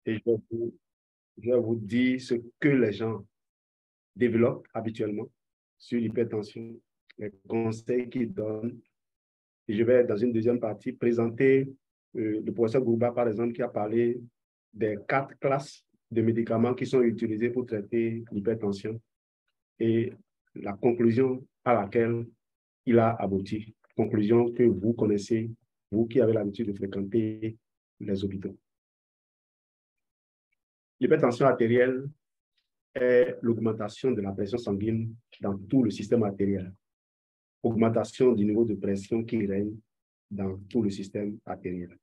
et je vais vous dire ce que les gens développent habituellement sur l'hypertension, les conseils qu'ils donnent. Et je vais, dans une deuxième partie, présenter le professeur Gouba, par exemple, qui a parlé des 4 classes de médicaments qui sont utilisés pour traiter l'hypertension et la conclusion à laquelle il a abouti. Conclusion que vous connaissez, vous qui avez l'habitude de fréquenter les hôpitaux. L'hypertension artérielle est l'augmentation de la pression sanguine dans tout le système artériel. Augmentation du niveau de pression qui règne dans tout le système artériel.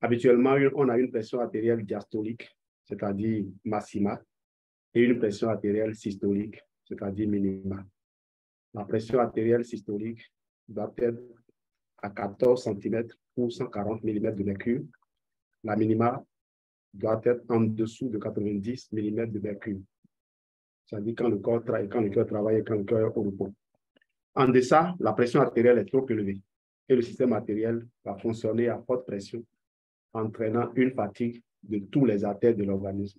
Habituellement, on a une pression artérielle diastolique, c'est-à-dire maxima, et une pression artérielle systolique, c'est-à-dire minima. La pression artérielle systolique doit être à 14 cm ou 140 mm de mercure. La minima doit être en dessous de 90 mm de mercure. C'est-à-dire quand le cœur travaille et quand le cœur est au repos. En deçà, la pression artérielle est trop élevée et le système artériel va fonctionner à forte pression, entraînant une fatigue de tous les artères de l'organisme.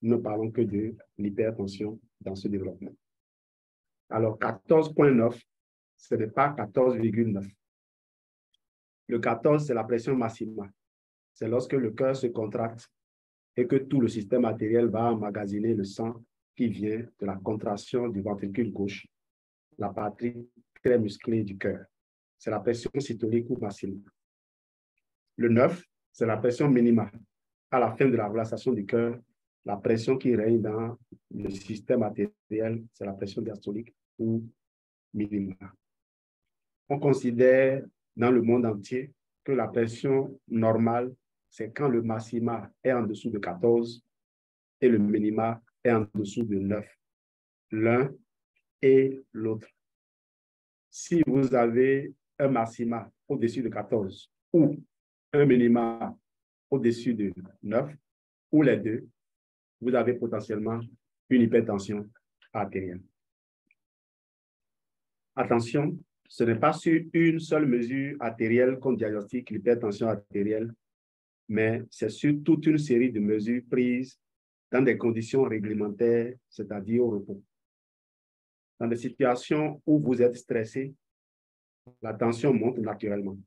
Nous ne parlons que de l'hypertension dans ce développement. Alors, 14,9, ce n'est pas 14,9. Le 14, c'est la pression maximale. C'est lorsque le cœur se contracte et que tout le système artériel va emmagasiner le sang qui vient de la contraction du ventricule gauche, la partie très musclée du cœur. C'est la pression systolique ou maximale. Le 9, c'est la pression minimale. À la fin de la relaxation du cœur, la pression qui règne dans le système artériel, c'est la pression diastolique ou minimale. On considère dans le monde entier que la pression normale, c'est quand le maxima est en dessous de 14 et le minima est en dessous de 9. L'un et l'autre. Si vous avez un maxima au-dessus de 14 ou un minima au-dessus de 9, ou les deux, vous avez potentiellement une hypertension artérielle. Attention, ce n'est pas sur une seule mesure artérielle qu'on diagnostique l'hypertension artérielle, mais c'est sur toute une série de mesures prises dans des conditions réglementaires, c'est-à-dire au repos. Dans des situations où vous êtes stressé, la tension monte naturellement.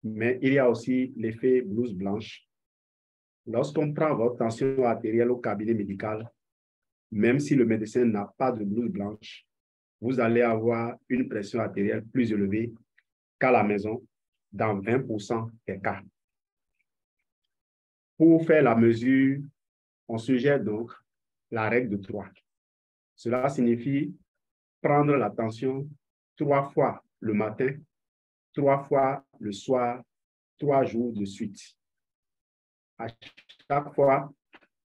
Mais il y a aussi l'effet blouse blanche. Lorsqu'on prend votre tension artérielle au cabinet médical, même si le médecin n'a pas de blouse blanche, vous allez avoir une pression artérielle plus élevée qu'à la maison dans 20% des cas. Pour faire la mesure, on suggère donc la règle de 3. Cela signifie prendre la tension 3 fois le matin, 3 fois le soir, 3 jours de suite. À chaque fois,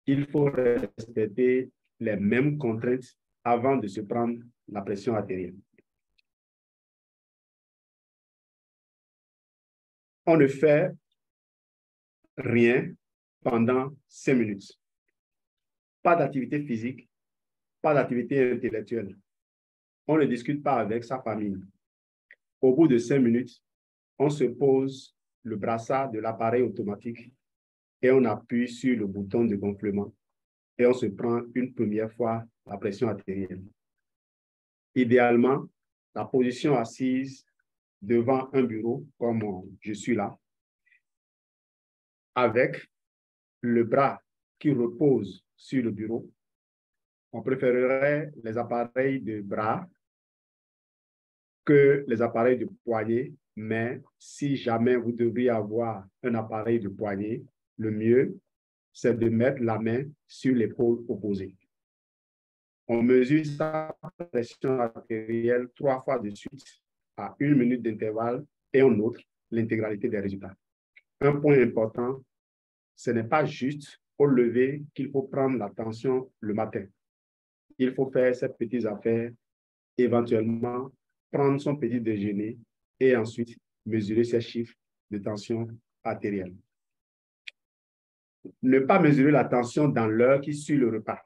il faut respecter les mêmes contraintes avant de se prendre la pression artérielle. On ne fait rien pendant 5 minutes. Pas d'activité physique, pas d'activité intellectuelle. On ne discute pas avec sa famille. Au bout de 5 minutes, on se pose le brassard de l'appareil automatique et on appuie sur le bouton de gonflement et on se prend une première fois la pression artérielle. Idéalement, la position assise devant un bureau, comme je suis là, avec le bras qui repose sur le bureau. On préférerait les appareils de bras que les appareils de poignet, mais si jamais vous devriez avoir un appareil de poignet, le mieux, c'est de mettre la main sur l'épaule opposée. On mesure sa pression artérielle 3 fois de suite à 1 minute d'intervalle et on note l'intégralité des résultats. Un point important, ce n'est pas juste au lever qu'il faut prendre la tension le matin. Il faut faire ces petites affaires, éventuellement prendre son petit déjeuner et ensuite mesurer ses chiffres de tension artérielle. Ne pas mesurer la tension dans l'heure qui suit le repas.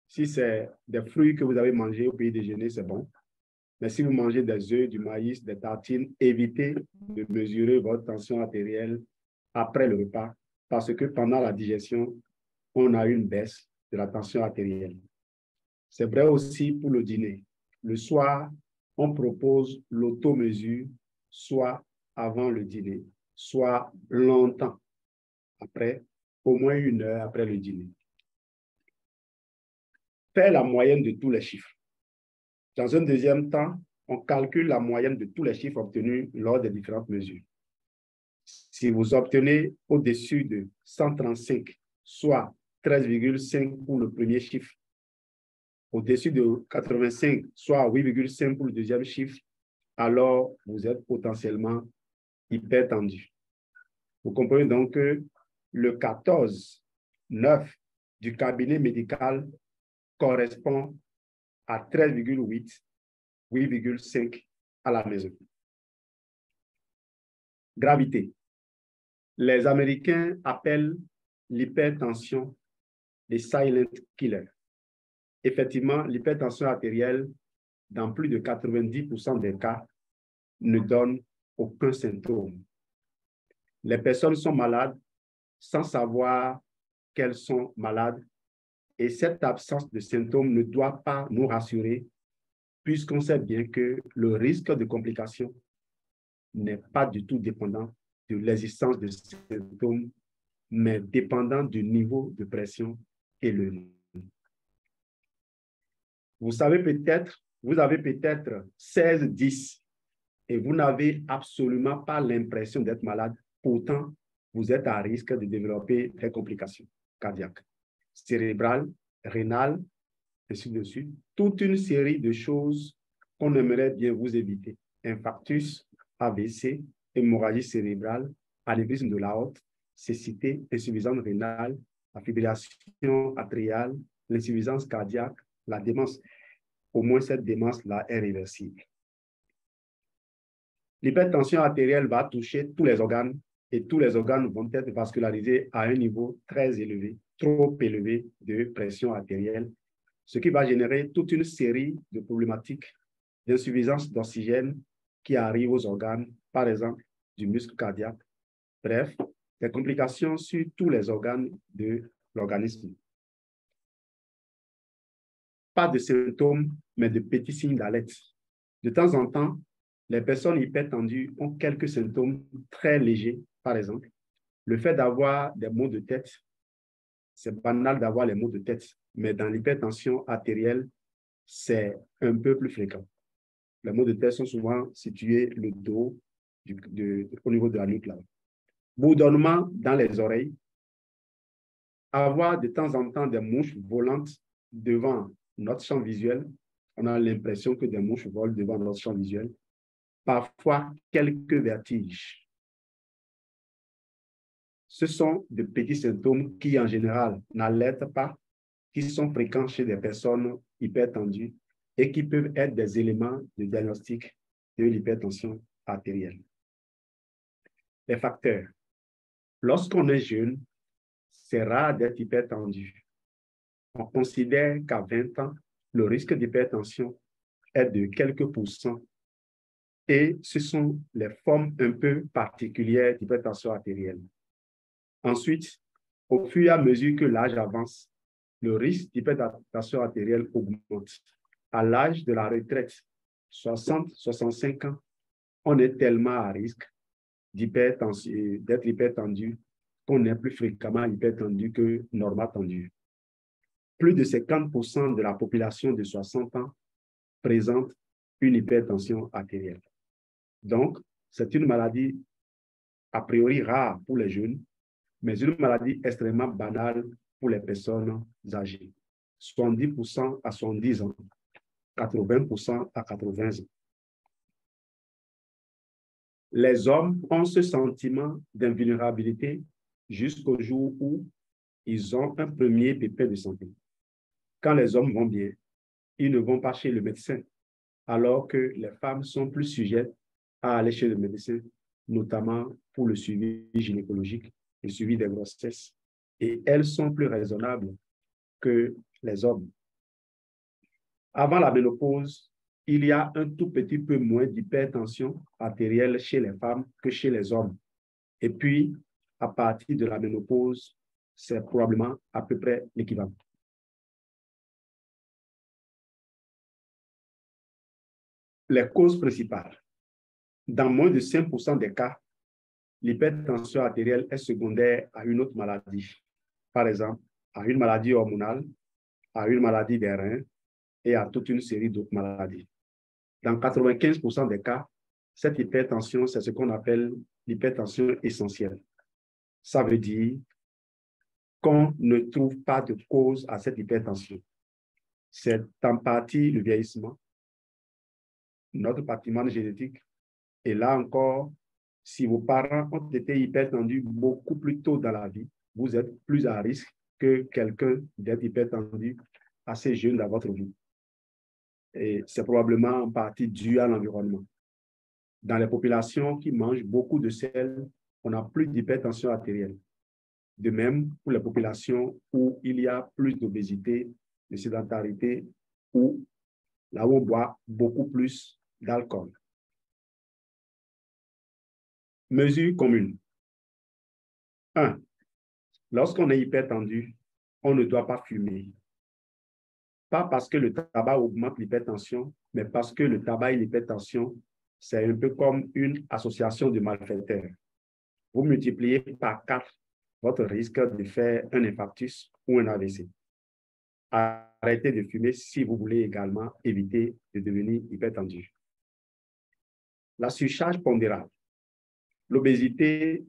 Si c'est des fruits que vous avez mangés au petit déjeuner, c'est bon. Mais si vous mangez des œufs, du maïs, des tartines, évitez de mesurer votre tension artérielle après le repas parce que pendant la digestion, on a une baisse de la tension artérielle. C'est vrai aussi pour le dîner. Le soir, on propose l'automesure, soit avant le dîner, soit longtemps après, au moins 1 heure après le dîner. Faire la moyenne de tous les chiffres. Dans un deuxième temps, on calcule la moyenne de tous les chiffres obtenus lors des différentes mesures. Si vous obtenez au-dessus de 135, soit 13,5 pour le premier chiffre, au-dessus de 85, soit 8,5 pour le deuxième chiffre, alors vous êtes potentiellement hypertendu. Vous comprenez donc que le 14,9 du cabinet médical correspond à 13,8, 8,5 à la maison. Gravité. Les Américains appellent l'hypertension les silent killers. Effectivement, l'hypertension artérielle, dans plus de 90% des cas, ne donne aucun symptôme. Les personnes sont malades sans savoir qu'elles sont malades et cette absence de symptômes ne doit pas nous rassurer puisqu'on sait bien que le risque de complications n'est pas du tout dépendant de l'existence de symptômes, mais dépendant du niveau de pression élevé. Vous avez peut-être 16-10 et vous n'avez absolument pas l'impression d'être malade. Pourtant, vous êtes à risque de développer des complications cardiaques, cérébrales, rénales, ainsi de suite. Toute une série de choses qu'on aimerait bien vous éviter. Infarctus, AVC, hémorragie cérébrale, anévrisme de l'aorte, cécité, insuffisance rénale, la fibrillation atriale, l'insuffisance cardiaque, la démence. Au moins, cette démence-là est réversible. L'hypertension artérielle va toucher tous les organes et tous les organes vont être vascularisés à un niveau très élevé, trop élevé de pression artérielle, ce qui va générer toute une série de problématiques d'insuffisance d'oxygène qui arrivent aux organes, par exemple du muscle cardiaque. Bref, des complications sur tous les organes de l'organisme. Pas de symptômes, mais de petits signes d'alerte. De temps en temps, les personnes hypertendues ont quelques symptômes très légers, par exemple. Le fait d'avoir des maux de tête, c'est banal d'avoir les maux de tête, mais dans l'hypertension artérielle, c'est un peu plus fréquent. Les maux de tête sont souvent situés le dos, au niveau de la nuque. Bourdonnement dans les oreilles, avoir de temps en temps des mouches volantes devant notre champ visuel. On a l'impression que des mouches volent devant notre champ visuel. Parfois, quelques vertiges. Ce sont de petits symptômes qui, en général, n'alertent pas, qui sont fréquents chez des personnes hypertendues et qui peuvent être des éléments de diagnostic de l'hypertension artérielle. Les facteurs. Lorsqu'on est jeune, c'est rare d'être hypertendu. On considère qu'à 20 ans, le risque d'hypertension est de quelques pourcents. Et ce sont les formes un peu particulières d'hypertension artérielle. Ensuite, au fur et à mesure que l'âge avance, le risque d'hypertension artérielle augmente. À l'âge de la retraite, 60-65 ans, on est tellement à risque d'être hypertendu qu'on est plus fréquemment hypertendu que normal tendu. Plus de 50% de la population de 60 ans présente une hypertension artérielle. Donc, c'est une maladie a priori rare pour les jeunes, mais une maladie extrêmement banale pour les personnes âgées. 70% à 70 ans, 80% à 80 ans. Les hommes ont ce sentiment d'invulnérabilité jusqu'au jour où ils ont un premier pépin de santé. Quand les hommes vont bien, ils ne vont pas chez le médecin, alors que les femmes sont plus sujettes à aller chez le médecin, notamment pour le suivi gynécologique, le suivi des grossesses. Et elles sont plus raisonnables que les hommes. Avant la ménopause, il y a un tout petit peu moins d'hypertension artérielle chez les femmes que chez les hommes. Et puis, à partir de la ménopause, c'est probablement à peu près l'équivalent. Les causes principales. Dans moins de 5% des cas, l'hypertension artérielle est secondaire à une autre maladie. Par exemple, à une maladie hormonale, à une maladie des reins et à toute une série d'autres maladies. Dans 95% des cas, cette hypertension, c'est ce qu'on appelle l'hypertension essentielle. Ça veut dire qu'on ne trouve pas de cause à cette hypertension. C'est en partie le vieillissement, notre patrimoine génétique. Et là encore, si vos parents ont été hypertendus beaucoup plus tôt dans la vie, vous êtes plus à risque que quelqu'un d'être hypertendu assez jeune dans votre vie. Et c'est probablement en partie dû à l'environnement. Dans les populations qui mangent beaucoup de sel, on n'a plus d'hypertension artérielle. De même, pour les populations où il y a plus d'obésité, de sédentarité, ou là où on boit beaucoup plus d'alcool. Mesures communes. 1. Lorsqu'on est hypertendu, on ne doit pas fumer. Pas parce que le tabac augmente l'hypertension, mais parce que le tabac et l'hypertension, c'est un peu comme une association de malfaiteurs. Vous multipliez par 4 votre risque de faire un infarctus ou un AVC. Arrêtez de fumer si vous voulez également éviter de devenir hypertendu. La surcharge pondérale. L'obésité,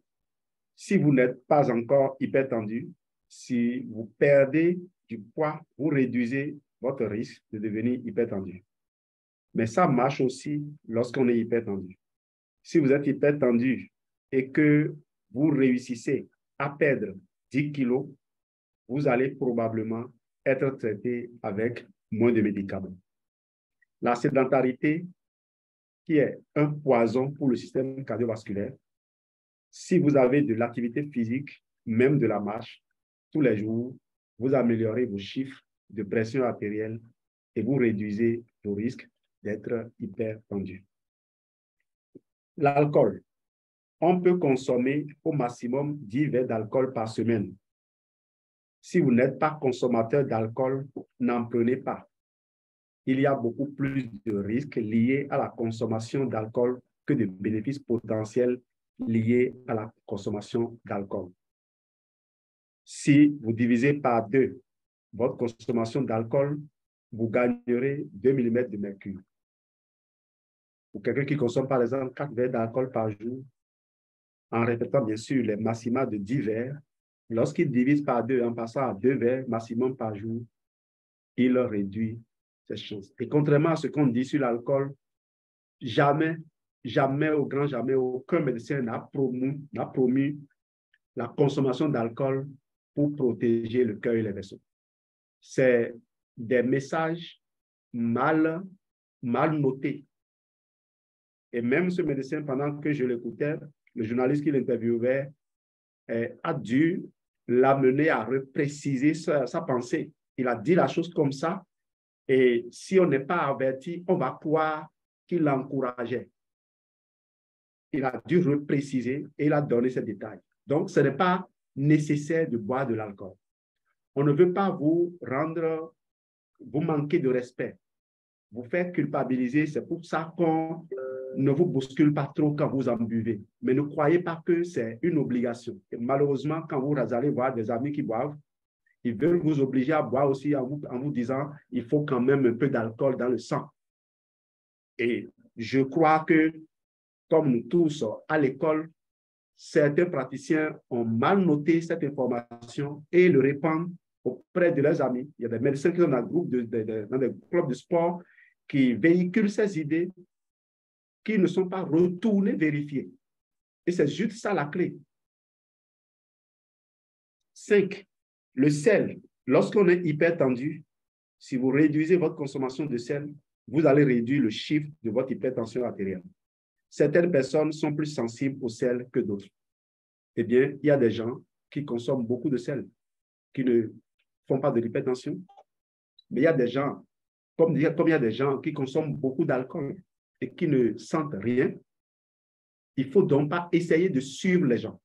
si vous n'êtes pas encore hypertendu, si vous perdez du poids, vous réduisez votre risque de devenir hypertendu. Mais ça marche aussi lorsqu'on est hypertendu. Si vous êtes hypertendu et que vous réussissez à perdre 10 kilos, vous allez probablement être traité avec moins de médicaments. La sédentarité, qui est un poison pour le système cardiovasculaire, si vous avez de l'activité physique, même de la marche, tous les jours, vous améliorez vos chiffres de pression artérielle et vous réduisez vos risques d'être hypertendu. L'alcool. On peut consommer au maximum 10 verres d'alcool par semaine. Si vous n'êtes pas consommateur d'alcool, n'en prenez pas. Il y a beaucoup plus de risques liés à la consommation d'alcool que de bénéfices potentiels liés à la consommation d'alcool. Si vous divisez par 2 votre consommation d'alcool, vous gagnerez 2 mm de mercure. Pour quelqu'un qui consomme par exemple 4 verres d'alcool par jour, en répétant bien sûr les maxima de 10 verres, lorsqu'il divise par 2 en passant à 2 verres maximum par jour, il réduit ses chances. Et contrairement à ce qu'on dit sur l'alcool, jamais, au grand jamais, aucun médecin n'a promu la consommation d'alcool pour protéger le cœur et les vaisseaux. C'est des messages mal notés. Et même ce médecin, pendant que je l'écoutais, le journaliste qui l'interviewait a dû l'amener à repréciser sa pensée. Il a dit la chose comme ça, et si on n'est pas averti, on va croire qu'il l'encourageait. Il a dû repréciser et il a donné ces détails. Donc, ce n'est pas nécessaire de boire de l'alcool. On ne veut pas vous manquer de respect, vous faire culpabiliser. C'est pour ça qu'on ne vous bouscule pas trop quand vous en buvez. Mais ne croyez pas que c'est une obligation. Et malheureusement, quand vous allez voir des amis qui boivent, ils veulent vous obliger à boire aussi en vous disant il faut quand même un peu d'alcool dans le sang. Et je crois que, comme nous tous à l'école, certains praticiens ont mal noté cette information et le répandent auprès de leurs amis. Il y a des médecins qui sont dans des clubs de sport qui véhiculent ces idées qui ne sont pas retournées vérifiées. Et c'est juste ça la clé. 5. Le sel. Lorsqu'on est hypertendu, si vous réduisez votre consommation de sel, vous allez réduire le chiffre de votre hypertension artérielle. Certaines personnes sont plus sensibles au sel que d'autres. Eh bien, il y a des gens qui consomment beaucoup de sel, qui ne font pas de l'hypertension. Mais il y a des gens, comme il y a des gens qui consomment beaucoup d'alcool et qui ne sentent rien. Il ne faut donc pas essayer de suivre les gens.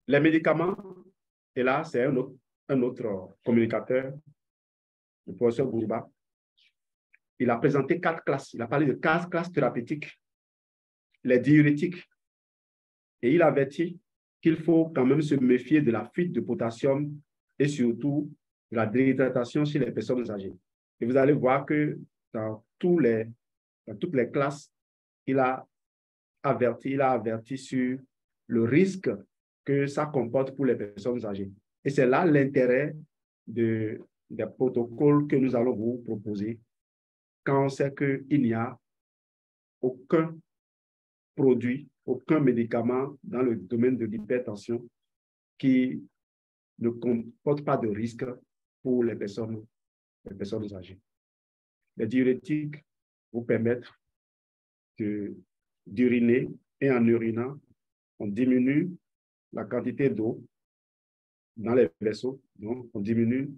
Les médicaments, et là, c'est un autre communicateur, le professeur Bourba. Il a présenté 4 classes. Il a parlé de 4 classes thérapeutiques. Les diurétiques. Et il avertit qu'il faut quand même se méfier de la fuite de potassium et surtout de la déshydratation chez les personnes âgées. Et vous allez voir que dans toutes les classes, il a averti sur le risque que ça comporte pour les personnes âgées. Et c'est là l'intérêt des protocoles que nous allons vous proposer quand on sait qu'il n'y a aucun produit, aucun médicament dans le domaine de l'hypertension qui ne comporte pas de risque pour les personnes âgées. Les diurétiques vous permettent d'uriner et en urinant, on diminue la quantité d'eau dans les vaisseaux, donc on diminue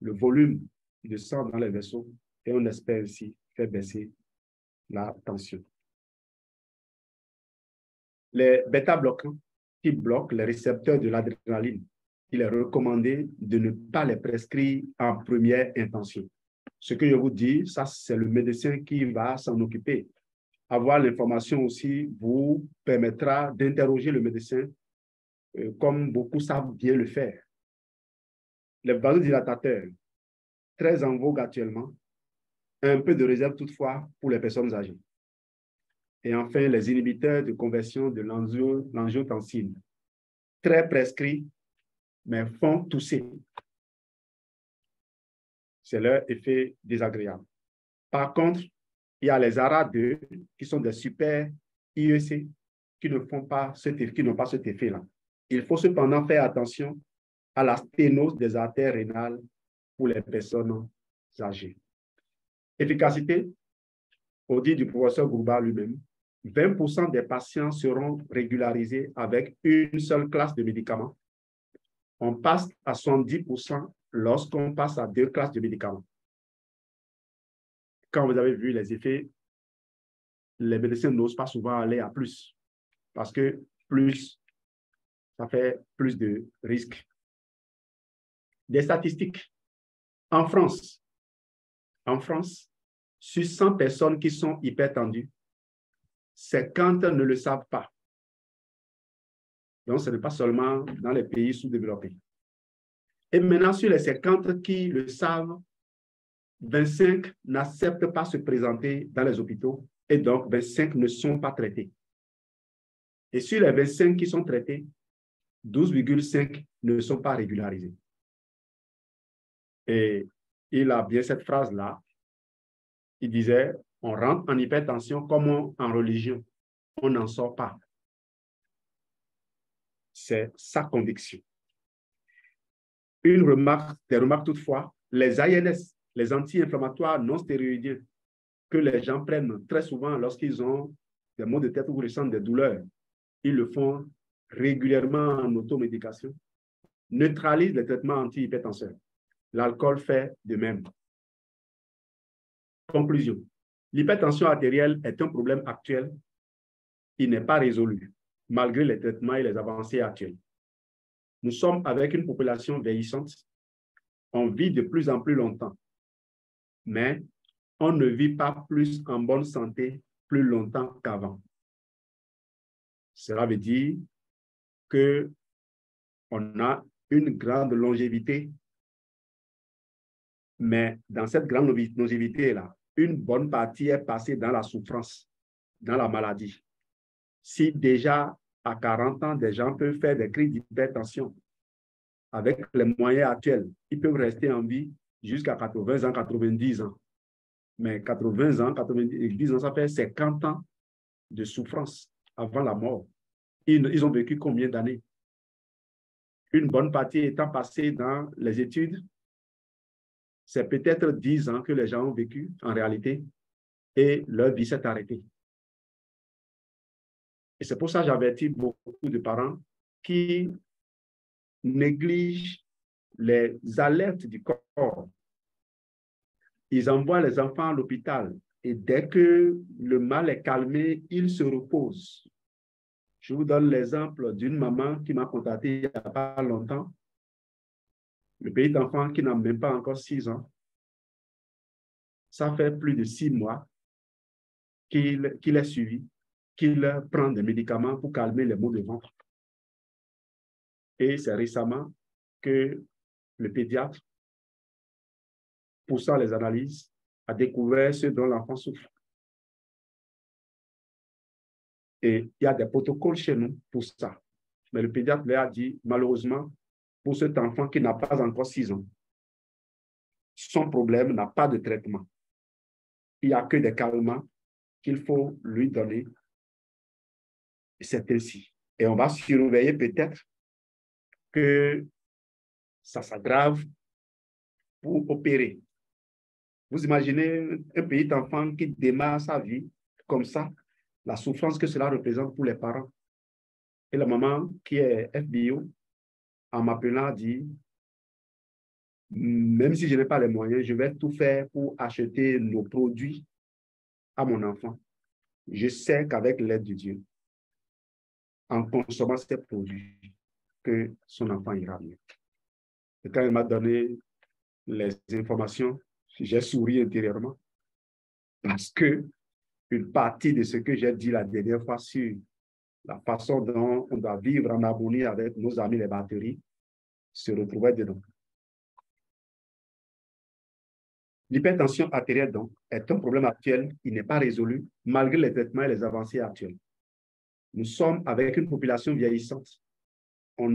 le volume de sang dans les vaisseaux et on espère ainsi faire baisser la tension. Les bêta-bloquants qui bloquent les récepteurs de l'adrénaline, il est recommandé de ne pas les prescrire en première intention. Ce que je vous dis, ça c'est le médecin qui va s'en occuper. Avoir l'information aussi vous permettra d'interroger le médecin comme beaucoup savent bien le faire. Les vasodilatateurs, très en vogue actuellement, un peu de réserve toutefois pour les personnes âgées. Et enfin, les inhibiteurs de conversion de l'angiotensine, très prescrits, mais font tousser. C'est leur effet désagréable. Par contre, il y a les ARA2 qui sont des super IEC qui n'ont pas cet effet-là. Il faut cependant faire attention à la sténose des artères rénales pour les personnes âgées. Efficacité, au dit du professeur Bourba lui-même, 20% des patients seront régularisés avec une seule classe de médicaments. On passe à 70% lorsqu'on passe à 2 classes de médicaments. Quand vous avez vu les effets, les médecins n'osent pas souvent aller à plus, parce que plus, ça fait plus de risques. Des statistiques. En France, sur 100 personnes qui sont hypertendues, 50 ne le savent pas. Donc, ce n'est pas seulement dans les pays sous-développés. Et maintenant, sur les 50 qui le savent, 25 n'acceptent pas se présenter dans les hôpitaux et donc 25 ne sont pas traités. Et sur les 25 qui sont traités, 12,5 ne sont pas régularisés. Et il a bien cette phrase-là. Il disait, on rentre en hypertension comme en religion. On n'en sort pas. C'est sa conviction. Des remarques toutefois, les ANS, les anti-inflammatoires non stéroïdiens, que les gens prennent très souvent lorsqu'ils ont des maux de tête ou ressentent des douleurs, ils le font régulièrement en automédication, neutralisent les traitements anti-hypertenseurs. L'alcool fait de même. Conclusion. L'hypertension artérielle est un problème actuel qui n'est pas résolu, malgré les traitements et les avancées actuelles. Nous sommes avec une population vieillissante. On vit de plus en plus longtemps, mais on ne vit pas plus en bonne santé plus longtemps qu'avant. Cela veut dire qu'on a une grande longévité, mais dans cette grande longévité-là, une bonne partie est passée dans la souffrance, dans la maladie. Si déjà à 40 ans, des gens peuvent faire des crises d'hypertension, avec les moyens actuels, ils peuvent rester en vie jusqu'à 80 ans, 90 ans. Mais 80 ans, 90 ans, ça fait 50 ans de souffrance avant la mort. Ils ont vécu combien d'années? Une bonne partie étant passée dans les études, c'est peut-être 10 ans que les gens ont vécu en réalité et leur vie s'est arrêtée. Et c'est pour ça que j'avertis beaucoup de parents qui négligent les alertes du corps. Ils envoient les enfants à l'hôpital et dès que le mal est calmé, ils se reposent. Je vous donne l'exemple d'une maman qui m'a contacté il n'y a pas longtemps. Le petit enfant qui n'a même pas encore 6 ans. Ça fait plus de 6 mois qu'il est suivi, qu'il prend des médicaments pour calmer les maux de ventre. Et c'est récemment que le pédiatre, poussant les analyses, a découvert ce dont l'enfant souffre. Et il y a des protocoles chez nous pour ça. Mais le pédiatre lui a dit, malheureusement, pour cet enfant qui n'a pas encore 6 ans, son problème n'a pas de traitement. Il n'y a que des calmants qu'il faut lui donner. C'est ainsi. Et on va surveiller peut-être que ça s'aggrave pour opérer. Vous imaginez un petit enfant qui démarre sa vie comme ça, la souffrance que cela représente pour les parents. Et la maman qui est FBO, en m'appelant, dit, même si je n'ai pas les moyens, je vais tout faire pour acheter nos produits à mon enfant. Je sais qu'avec l'aide de Dieu, en consommant ces produits, que son enfant ira mieux. Et quand elle m'a donné les informations, j'ai souri intérieurement parce que une partie de ce que j'ai dit la dernière fois sur la façon dont on doit vivre en harmonie avec nos amis les batteries se retrouvait dedans. L'hypertension artérielle, donc, est un problème actuel qui n'est pas résolu malgré les traitements et les avancées actuelles. Nous sommes avec une population vieillissante. On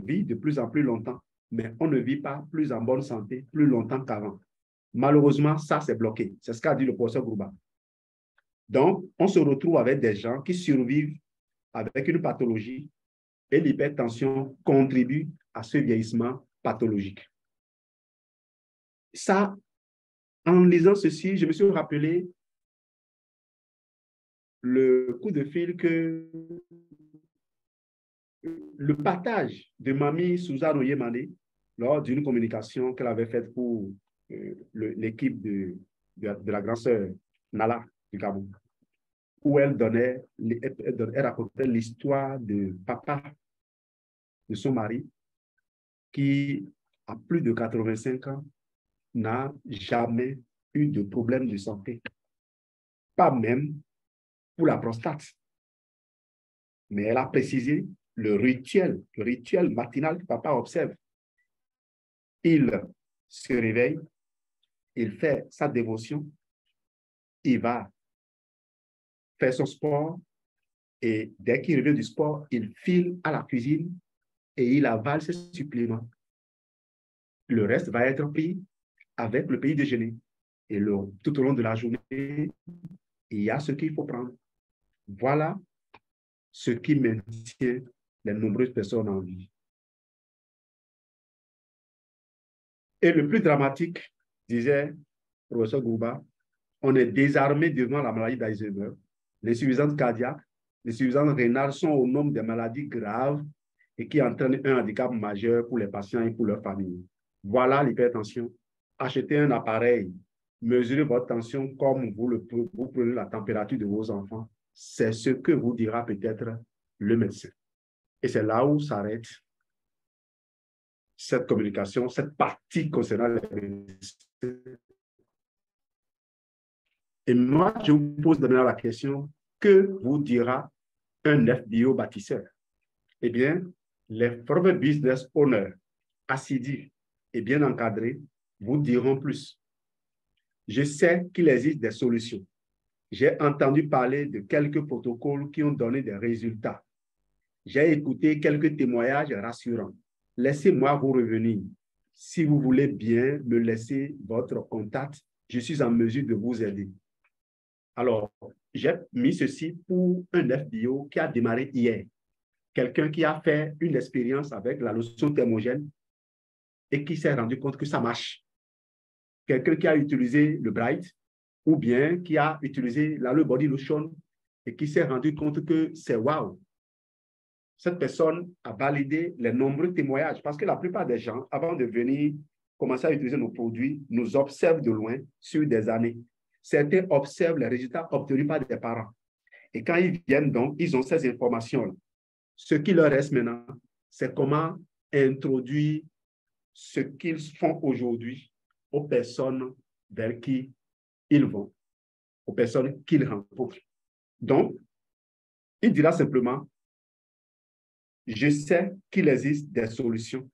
vit de plus en plus longtemps, mais on ne vit pas plus en bonne santé plus longtemps qu'avant. Malheureusement, ça, c'est bloqué. C'est ce qu'a dit le professeur Grouba. Donc, on se retrouve avec des gens qui survivent avec une pathologie et l'hypertension contribue à ce vieillissement pathologique. Ça, en lisant ceci, je me suis rappelé le coup de fil que le partage de Mamie Suzanne Oyemane lors d'une communication qu'elle avait faite pour l'équipe de la grande sœur Nala du Gabon, où elle racontait l'histoire de papa de son mari qui, à plus de 85 ans, n'a jamais eu de problème de santé, pas même pour la prostate. Mais elle a précisé le rituel matinal que papa observe. Il se réveille, il fait sa dévotion, il va faire son sport et dès qu'il revient du sport, il file à la cuisine et il avale ses suppléments. Le reste va être pris avec le petit déjeuner. Et tout au long de la journée, il y a ce qu'il faut prendre. Voilà ce qui maintient les nombreuses personnes en vie. Et le plus dramatique, disait le professeur Gouba, on est désarmé devant la maladie d'Alzheimer. L'insuffisance cardiaque, l'insuffisance rénale sont au nombre des maladies graves et qui entraînent un handicap majeur pour les patients et pour leurs familles. Voilà l'hypertension. Achetez un appareil, mesurez votre tension comme vous prenez la température de vos enfants. C'est ce que vous dira peut-être le médecin. Et c'est là où s'arrête cette communication, cette partie concernant les médecins. Et moi, je vous pose maintenant la question, que vous dira un FBO bâtisseur? Eh bien, les former business owners assidus et bien encadrés vous diront plus. Je sais qu'il existe des solutions. J'ai entendu parler de quelques protocoles qui ont donné des résultats. J'ai écouté quelques témoignages rassurants. Laissez-moi vous revenir. Si vous voulez bien me laisser votre contact, je suis en mesure de vous aider. Alors, j'ai mis ceci pour un FBO qui a démarré hier. Quelqu'un qui a fait une expérience avec la lotion thermogène et qui s'est rendu compte que ça marche. Quelqu'un qui a utilisé le Bright ou bien qui a utilisé le Body Lotion et qui s'est rendu compte que c'est wow. Cette personne a validé les nombreux témoignages parce que la plupart des gens, avant de venir commencer à utiliser nos produits, nous observent de loin sur des années. Certains observent les résultats obtenus par des parents. Et quand ils viennent donc, ils ont ces informations-là. Ce qui leur reste maintenant, c'est comment introduire ce qu'ils font aujourd'hui aux personnes vers qui ils vont, aux personnes qu'ils rencontrent. Donc, il dira simplement, je sais qu'il existe des solutions.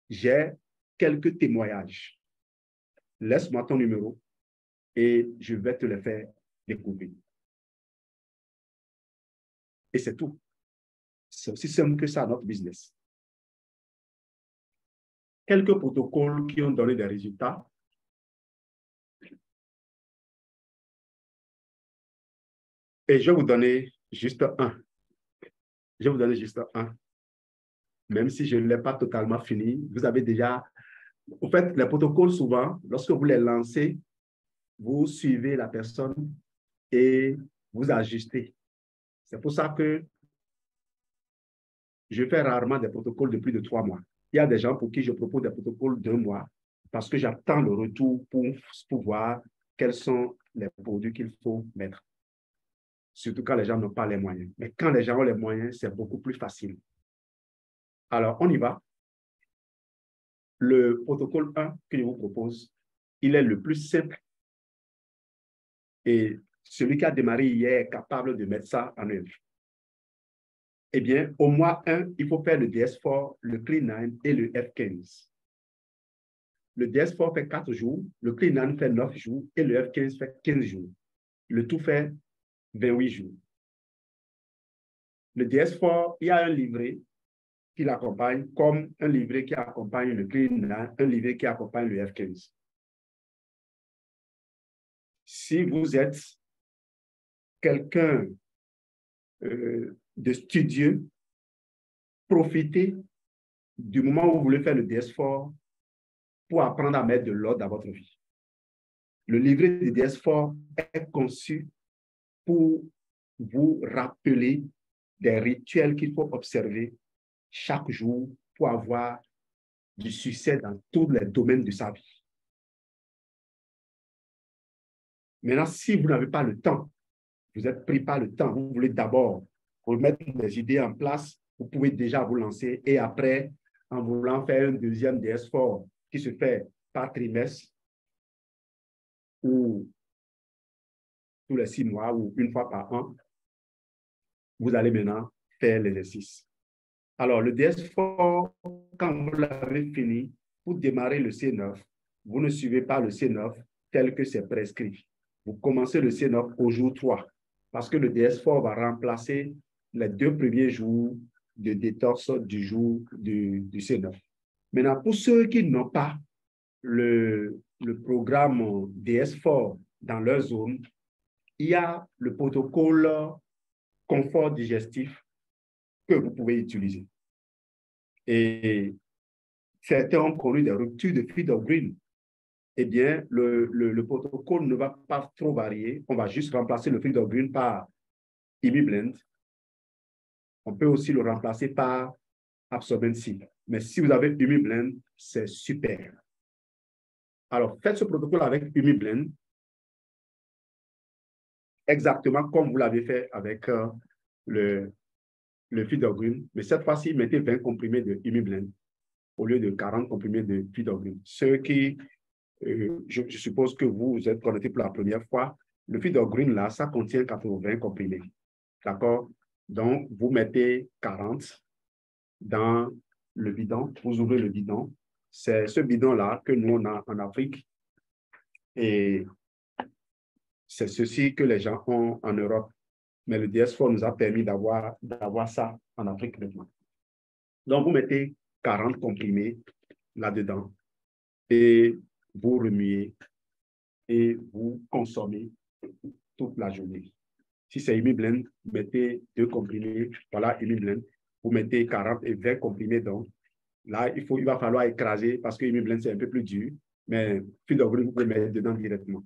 J'ai quelques témoignages. Laisse-moi ton numéro et je vais te les faire découvrir. Et c'est tout. C'est aussi simple que ça, notre business. Quelques protocoles qui ont donné des résultats. Et je vais vous donner juste un. Je vais vous donner juste un. Même si je ne l'ai pas totalement fini, vous avez déjà... En fait, les protocoles, souvent, lorsque vous les lancez, vous suivez la personne et vous ajustez. C'est pour ça que je fais rarement des protocoles de plus de 3 mois. Il y a des gens pour qui je propose des protocoles d'1 mois parce que j'attends le retour pour voir quels sont les produits qu'il faut mettre. Surtout quand les gens n'ont pas les moyens. Mais quand les gens ont les moyens, c'est beaucoup plus facile. Alors, on y va. Le protocole 1 que je vous propose, il est le plus simple. Et celui qui a démarré hier est capable de mettre ça en œuvre. Eh bien, au mois 1, il faut faire le DS4, le Clean9 et le F15. Le DS4 fait 4 jours, le Clean9 fait 9 jours et le F15 fait 15 jours. Le tout fait 28 jours. Le DS4, il y a un livret qui l'accompagne, comme un livret qui accompagne le Clean9, un livret qui accompagne le F15. Si vous êtes quelqu'un de studieux, profitez du moment où vous voulez faire le DS4 pour apprendre à mettre de l'ordre dans votre vie. Le livret de DS4 est conçu pour vous rappeler des rituels qu'il faut observer chaque jour pour avoir du succès dans tous les domaines de sa vie. Maintenant, si vous n'avez pas le temps, vous êtes pris par le temps, vous voulez d'abord remettre des idées en place, vous pouvez déjà vous lancer et après, en voulant faire un deuxième DS4 qui se fait par trimestre ou tous les 6 mois ou une fois par an, vous allez maintenant faire l'exercice. Alors, le DS4, quand vous l'avez fini, pour démarrer le C9, vous ne suivez pas le C9 tel que c'est prescrit. Vous commencez le C9 au jour 3 parce que le DS4 va remplacer les 2 premiers jours de détox du jour du C9. Maintenant, pour ceux qui n'ont pas le programme DS4 dans leur zone, il y a le protocole confort digestif que vous pouvez utiliser. Et certains ont connu des ruptures de feed of green. Eh bien, le protocole ne va pas trop varier. On va juste remplacer le feed of green par ImiBlend. On peut aussi le remplacer par Absorbency. Mais si vous avez ImiBlend, c'est super. Alors, faites ce protocole avec ImiBlend exactement comme vous l'avez fait avec le feed of green. Mais cette fois-ci, mettez 20 comprimés de ImiBlend au lieu de 40 comprimés de feed of green. Ceux qui je suppose que vous êtes connecté pour la première fois. Le feed of green, là, ça contient 80 comprimés. D'accord? Donc, vous mettez 40 dans le bidon. Vous ouvrez le bidon. C'est ce bidon-là que nous, on a en Afrique. Et c'est ceci que les gens ont en Europe. Mais le DS4 nous a permis d'avoir ça en Afrique maintenant. Donc, vous mettez 40 comprimés là-dedans et vous remuez et vous consommez toute la journée. Si c'est ImiBlend, mettez 2 comprimés. Voilà, ImiBlend. Vous mettez 40 et 20 comprimés. Donc, là, il va falloir écraser parce que ImiBlend, c'est un peu plus dur. Mais feed of green, vous pouvez mettre dedans directement.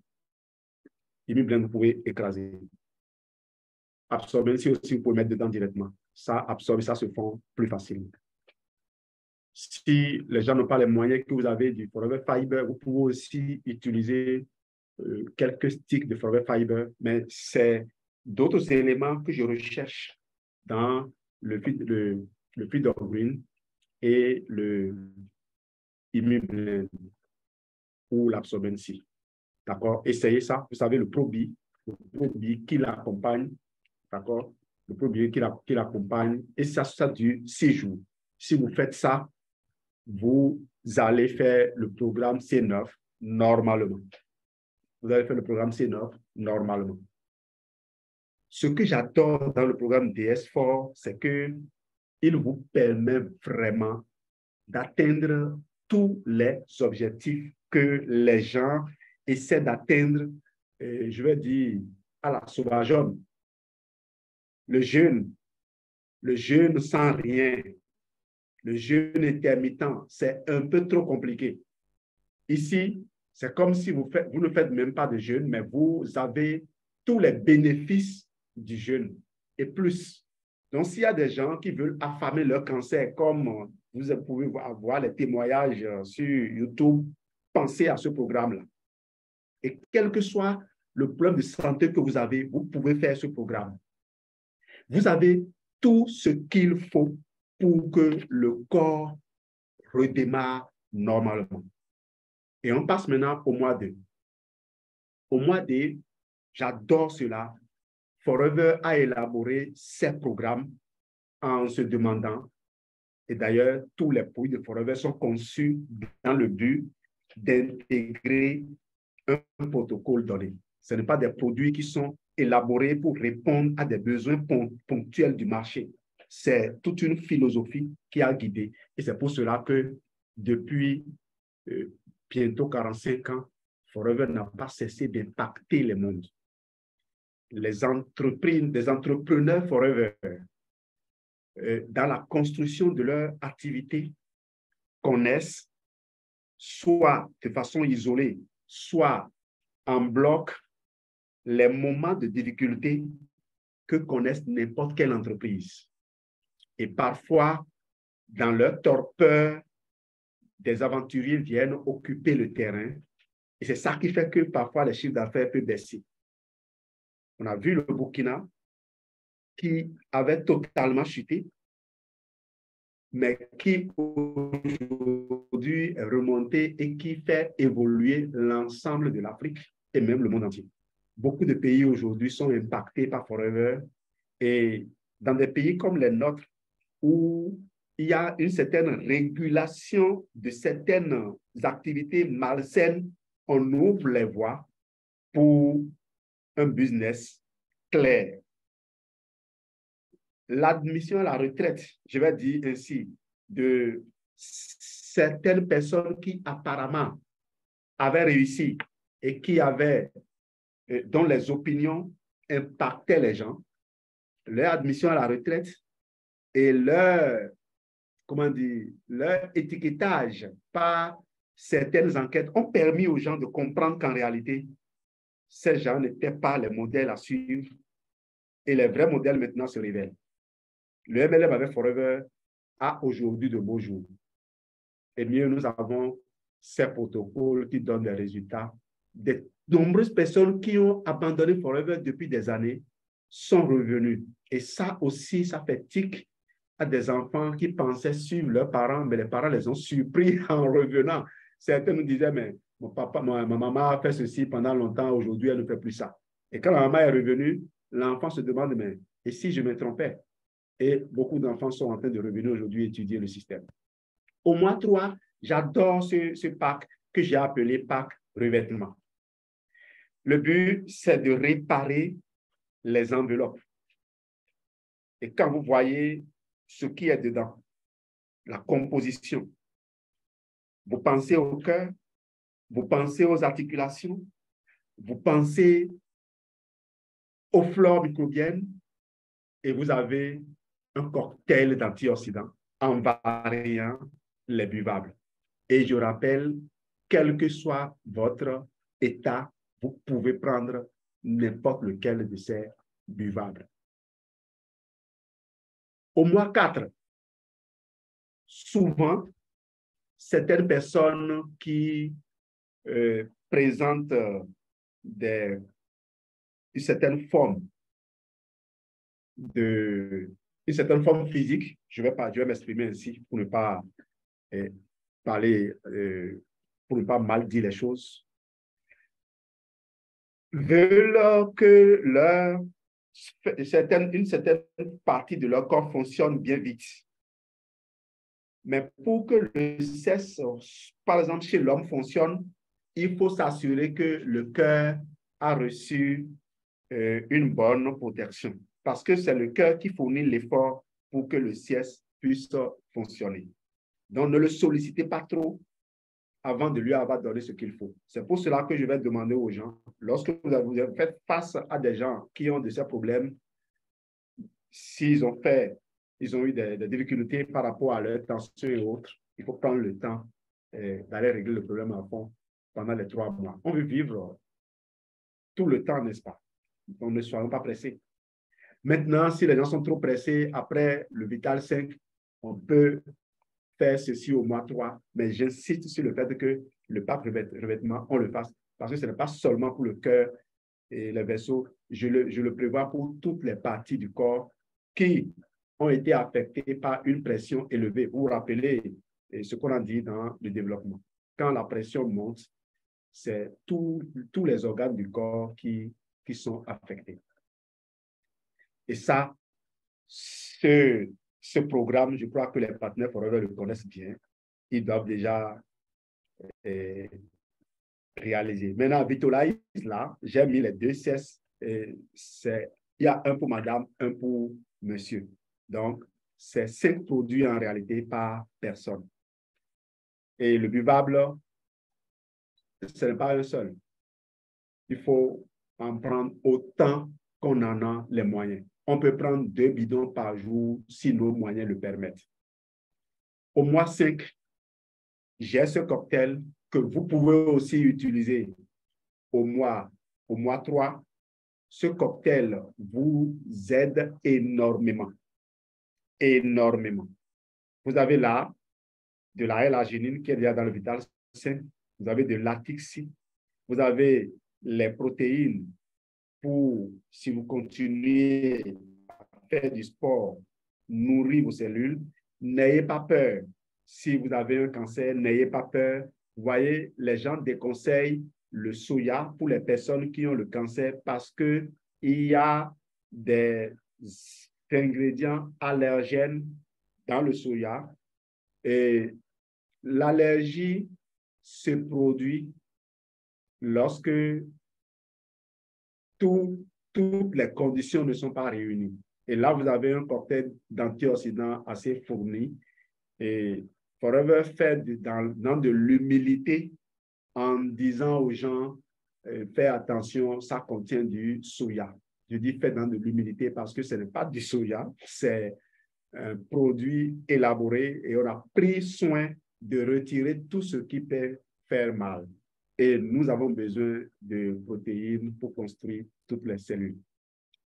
ImiBlend, vous pouvez écraser. Absorber, si aussi, vous pouvez mettre dedans directement. Ça absorbe, ça se fond plus facilement. Si les gens n'ont pas les moyens que vous avez du Forever Fiber, vous pouvez aussi utiliser quelques sticks de Forever Fiber, mais c'est d'autres éléments que je recherche dans le Feed Green et le Immublend ou l'Absorbency. D'accord? Essayez ça. Vous savez, le Probi qui l'accompagne, d'accord? Le Probi qui l'accompagne, et ça dure 6 jours. Si vous faites ça, vous allez faire le programme C9 normalement. Vous allez faire le programme C9 normalement. Ce que j'adore dans le programme DS4, c'est qu'il vous permet vraiment d'atteindre tous les objectifs que les gens essaient d'atteindre, je vais dire, à la sauvageonne. Le jeûne sans rien, le jeûne intermittent, c'est un peu trop compliqué. Ici, c'est comme si vous ne faites même pas de jeûne, mais vous avez tous les bénéfices du jeûne et plus. Donc, s'il y a des gens qui veulent affamer leur cancer, comme vous pouvez voir les témoignages sur YouTube, pensez à ce programme-là. Et quel que soit le problème de santé que vous avez, vous pouvez faire ce programme. Vous avez tout ce qu'il faut pour que le corps redémarre normalement. Et on passe maintenant au mois 2. Au mois 2, j'adore cela. Forever a élaboré ses programmes en se demandant, et d'ailleurs, tous les produits de Forever sont conçus dans le but d'intégrer un protocole donné. Ce ne sont pas des produits qui sont élaborés pour répondre à des besoins ponctuels du marché. C'est toute une philosophie qui a guidé. Et c'est pour cela que depuis bientôt 45 ans, Forever n'a pas cessé d'impacter le monde. Les entrepreneurs Forever, dans la construction de leur activité, connaissent soit de façon isolée, soit en bloc, les moments de difficulté que connaissent n'importe quelle entreprise. Et parfois, dans leur torpeur, des aventuriers viennent occuper le terrain. Et c'est ça qui fait que parfois les chiffres d'affaires peuvent baisser. On a vu le Burkina qui avait totalement chuté, mais qui aujourd'hui est remonté et qui fait évoluer l'ensemble de l'Afrique et même le monde entier. Beaucoup de pays aujourd'hui sont impactés par Forever, et dans des pays comme les nôtres, où il y a une certaine régulation de certaines activités malsaines, on ouvre les voies pour un business clair. L'admission à la retraite, je vais dire ainsi, de certaines personnes qui apparemment avaient réussi et dont les opinions impactaient les gens, leur admission à la retraite et leur étiquetage par certaines enquêtes ont permis aux gens de comprendre qu'en réalité, ces gens n'étaient pas les modèles à suivre et les vrais modèles maintenant se révèlent. Le MLM avec Forever a aujourd'hui de beaux jours. Et mieux, nous avons ces protocoles qui donnent des résultats. De nombreuses personnes qui ont abandonné Forever depuis des années sont revenues. Et ça aussi, ça fait tic à des enfants qui pensaient suivre leurs parents, mais les parents les ont surpris en revenant. Certains nous disaient, mais ma maman a fait ceci pendant longtemps, aujourd'hui, elle ne fait plus ça. Et quand la maman est revenue, l'enfant se demande, mais et si je me trompais? Et beaucoup d'enfants sont en train de revenir aujourd'hui étudier le système. Au mois 3, j'adore ce pack que j'ai appelé pack revêtement. Le but, c'est de réparer les enveloppes. Et quand vous voyez ce qui est dedans, la composition, vous pensez au cœur, vous pensez aux articulations, vous pensez aux flores microbiennes, et vous avez un cocktail d'antioxydants en variant les buvables. Et je rappelle, quel que soit votre état, vous pouvez prendre n'importe lequel de ces buvables. Au mois 4, souvent, certaines personnes qui présentent une certaine forme une certaine forme physique, je vais m'exprimer ainsi pour ne pas parler, pour ne pas mal dire les choses, veulent que une certaine partie de leur corps fonctionne bien vite. Mais pour que le sexe, par exemple, chez l'homme fonctionne, il faut s'assurer que le cœur a reçu une bonne protection. Parce que c'est le cœur qui fournit l'effort pour que le sexe puisse fonctionner. Donc, ne le sollicitez pas trop avant de lui avoir donné ce qu'il faut. C'est pour cela que je vais demander aux gens, lorsque vous faites face à des gens qui ont de ces problèmes, s'ils ont eu des difficultés par rapport à leur tension et autres, il faut prendre le temps d'aller régler le problème à fond pendant les 3 mois. On veut vivre tout le temps, n'est-ce pas? Donc, ne soyons pas pressés. Maintenant, si les gens sont trop pressés, après le Vital 5, on peut faire ceci au mois 3, mais j'insiste sur le fait que le pape revêtement, on le fasse, parce que ce n'est pas seulement pour le cœur et les vaisseaux, je le prévois pour toutes les parties du corps qui ont été affectées par une pression élevée. Vous vous rappelez ce qu'on a dit dans le développement. Quand la pression monte, c'est tous les organes du corps qui sont affectés. Et ça, ce programme, je crois que les partenaires Forever le connaissent bien. Ils doivent déjà réaliser. Maintenant, Vitolize, là, j'ai mis les 2 cesses. Il y a un pour madame, un pour monsieur. Donc, c'est 5 produits en réalité par personne. Et le buvable, ce n'est pas un seul. Il faut en prendre autant qu'on en a les moyens. On peut prendre 2 bidons par jour si nos moyens le permettent. Au mois 5, j'ai ce cocktail que vous pouvez aussi utiliser au mois 3. Ce cocktail vous aide énormément. Énormément. Vous avez là de la L-arginine qui est déjà dans le Vital 5. Vous avez de l'Atixi. Vous avez les protéines pour, si vous continuez à faire du sport, nourrir vos cellules. N'ayez pas peur. Si vous avez un cancer, n'ayez pas peur. Vous voyez, les gens déconseillent le soya pour les personnes qui ont le cancer parce qu'il y a des ingrédients allergènes dans le soya et l'allergie se produit lorsque toutes les conditions ne sont pas réunies. Et là, vous avez un cocktail d'antioxydants assez fourni. Et Forever fait dans de l'humilité en disant aux gens, faites attention, ça contient du soya. Je dis faites dans de l'humilité parce que ce n'est pas du soya, c'est un produit élaboré et on a pris soin de retirer tout ce qui peut faire mal. Et nous avons besoin de protéines pour construire toutes les cellules.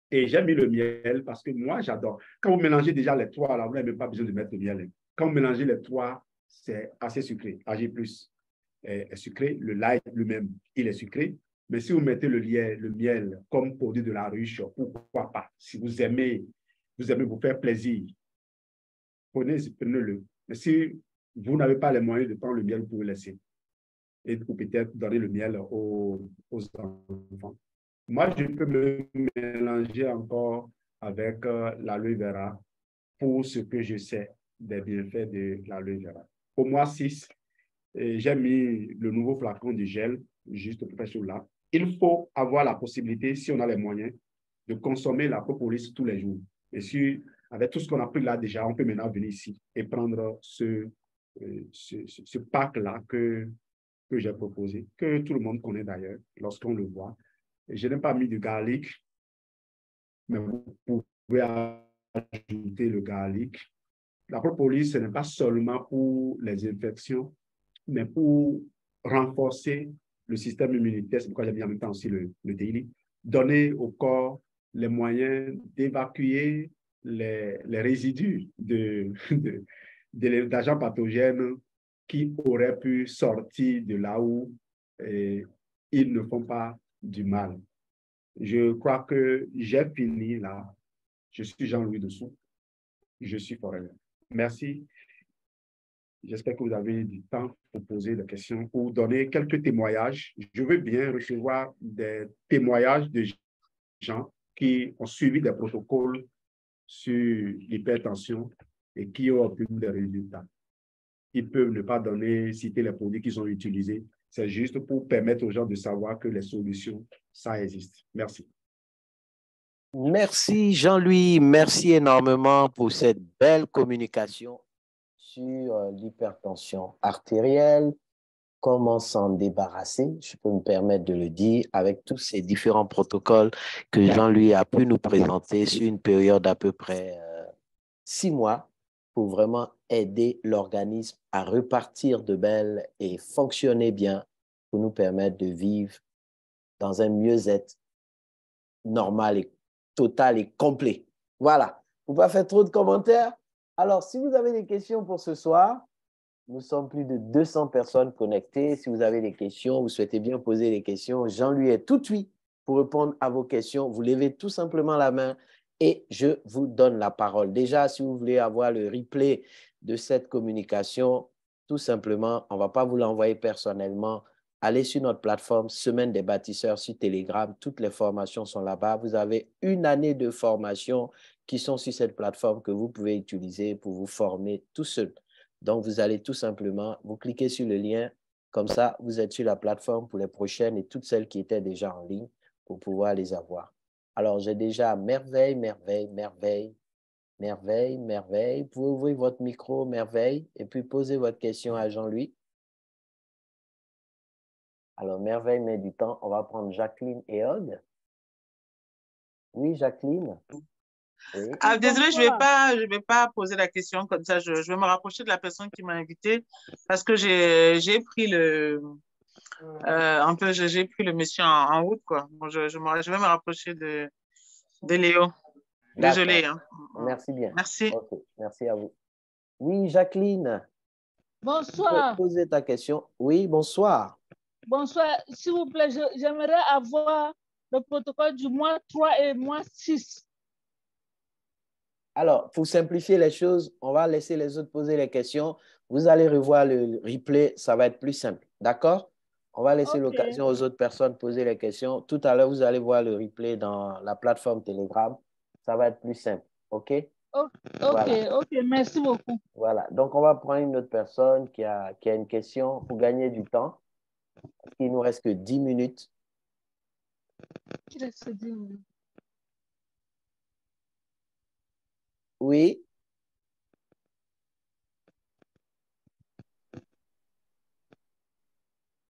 Et j'ai mis le miel parce que moi, j'adore. Quand vous mélangez déjà les 3, là, vous n'avez même pas besoin de mettre le miel. Quand vous mélangez les 3, c'est assez sucré. AG+, est sucré. Le light lui-même, il est sucré. Mais si vous mettez le miel comme produit de la ruche, pourquoi pas? Si vous aimez vous faire plaisir, prenez-le. Mais si vous n'avez pas les moyens de prendre le miel, vous pouvez laisser. Et peut-être donner le miel aux enfants. Moi, je peux me mélanger encore avec l'aloe vera pour ce que je sais des bienfaits de l'aloe vera. Au mois 6, j'ai mis le nouveau flacon de gel, juste pour faire cela. Il faut avoir la possibilité, si on a les moyens, de consommer la propolis tous les jours. Et si, avec tout ce qu'on a pris là déjà, on peut maintenant venir ici et prendre ce pack-là que j'ai proposé, que tout le monde connaît d'ailleurs, lorsqu'on le voit. Je n'ai pas mis du garlic, mais vous pouvez ajouter le garlic. La propolis, ce n'est pas seulement pour les infections, mais pour renforcer le système immunitaire. C'est pourquoi j'ai mis en même temps aussi le daily. Donner au corps les moyens d'évacuer les résidus d'agents pathogènes qui auraient pu sortir de là où ils ne font pas du mal. Je crois que j'ai fini là. Je suis Jean-Louis Dessous. je suis forever. Merci. J'espère que vous avez du temps pour poser des questions ou donner quelques témoignages. Je veux bien recevoir des témoignages de gens qui ont suivi des protocoles sur l'hypertension et qui ont obtenu des résultats. Ils peuvent ne pas donner, citer les produits qu'ils ont utilisés. C'est juste pour permettre aux gens de savoir que les solutions, ça existe. Merci. Merci Jean-Louis, merci énormément pour cette belle communication sur l'hypertension artérielle, comment s'en débarrasser, je peux me permettre de le dire, avec tous ces différents protocoles que Jean-Louis a pu nous présenter sur une période d'à peu près 6 mois pour vraiment aider l'organisme à repartir de belle et fonctionner bien pour nous permettre de vivre dans un mieux-être normal et total et complet. Voilà. Pour ne pas faire trop de commentaires. Alors, si vous avez des questions pour ce soir, nous sommes plus de 200 personnes connectées. Si vous avez des questions, vous souhaitez bien poser des questions, Jean-Louis est tout de suite pour répondre à vos questions. Vous levez tout simplement la main et je vous donne la parole. Déjà, si vous voulez avoir le replay de cette communication, tout simplement, on ne va pas vous l'envoyer personnellement. Allez sur notre plateforme Semaine des bâtisseurs sur Telegram. Toutes les formations sont là-bas. Vous avez 1 année de formation qui sont sur cette plateforme que vous pouvez utiliser pour vous former tout seul. Donc, vous allez tout simplement, vous cliquez sur le lien. Comme ça, vous êtes sur la plateforme pour les prochaines et toutes celles qui étaient déjà en ligne pour pouvoir les avoir. Alors, j'ai déjà merveille, merveille, merveille, merveille, merveille. Vous pouvez ouvrir votre micro, merveille, et puis poser votre question à Jean-Louis. Alors, merveille met du temps. On va prendre Jacqueline et Aude. Oui, Jacqueline. Oui. Ah, désolé, je vais pas poser la question comme ça. Je vais me rapprocher de la personne qui m'a invité parce que j'ai pris j'ai pris le monsieur en route, quoi. Bon, je vais me rapprocher de Léo. Désolé. Hein. Merci bien. Merci. Ok, merci à vous. Oui, Jacqueline. Bonsoir. Posez ta question. Oui, bonsoir. Bonsoir. S'il vous plaît, j'aimerais avoir le protocole du mois 3 et mois 6. Alors, pour simplifier les choses, on va laisser les autres poser les questions. Vous allez revoir le replay, ça va être plus simple. D'accord? On va laisser l'occasion aux autres personnes de poser les questions. Tout à l'heure, vous allez voir le replay dans la plateforme Telegram. Ça va être plus simple. OK? Voilà. OK, merci beaucoup. Voilà. Donc, on va prendre une autre personne qui a une question pour gagner du temps. Il nous reste que 10 minutes. Il reste 10 minutes. Oui.